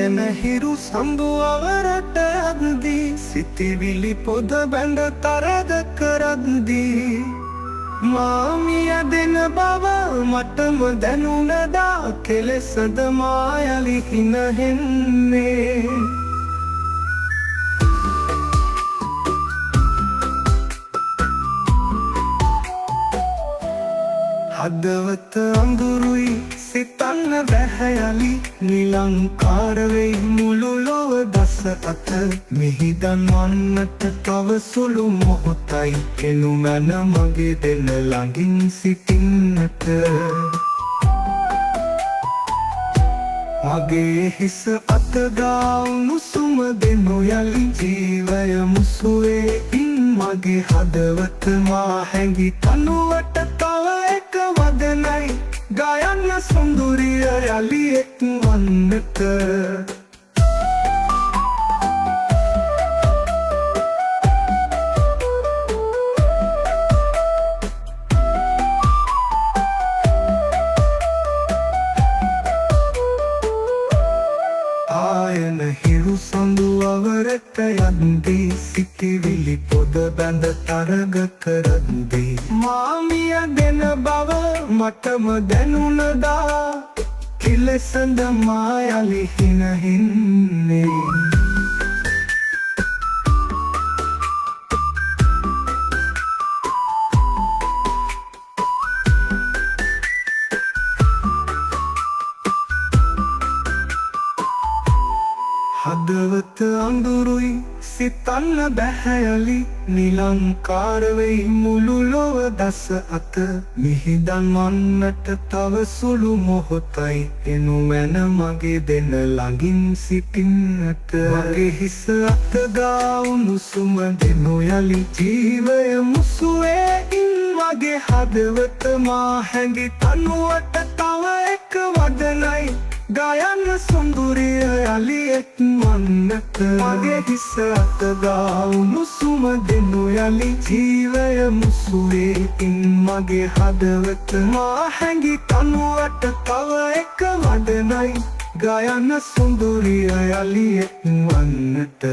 ආයන හිරු සම්බුවවරට අද්දී සිතිවිලි පොද බැඳ තරග කරද්දී මාමිය දෙන බව මටම දැනුණදා කෙලෙසද මායලි හිනහෙන්නේ හදවත අඳුරුයි සිතන්න බැහැයලි නිලංකාර වෙයි මුළු ලොව දස අත මිහිදන් වන්නට තව සුළු මොහොතයි කෙනු මැන මගේ දෙන ළඟින් සිටින්නට මගේ හිස අතගා උණුසුම දෙනු යලි ජීවය මුසුවේ ඉන් මගේ හදවත මා හැඟි තනුවට තව එක වදනයි ගයන්න සුන්දරිය යලි එක් වන්නට ආයන හිරු සඳුවවරට යද්දී සිතිවිලි පොද බැඳ තරග කරද්දී මාමිය දෙන බව මටම දැනුණදා කෙලෙසඳ මායලි හිනහින්නේ හදවත අඳුරුයි සිතන්න බැහැයලි නිලංකාර වෙයි මුළු ලොව දස අත මිහිදන් වන්නට තව සුළු මොහොතයි එනු මැන මගේ දෙන ළඟින් සිටින්නට මගේ හිස අතගා උණුසුම දෙනු යලි ජීවය මුසුවේ ඉන් මගේ හදවත මා හැඟි තනුවට තව එක වදනයි ගයන්න සුන්දරිය යලි එක් වන්නට මගේ හිස අතගා උණුසුම දෙනු යලි ජීවය මුසුවේ ඉන් මගේ හදවත මා හැඟි තනුවට තව එක වදනයි ගයන්න සුන්දරිය යලි එක් වන්නට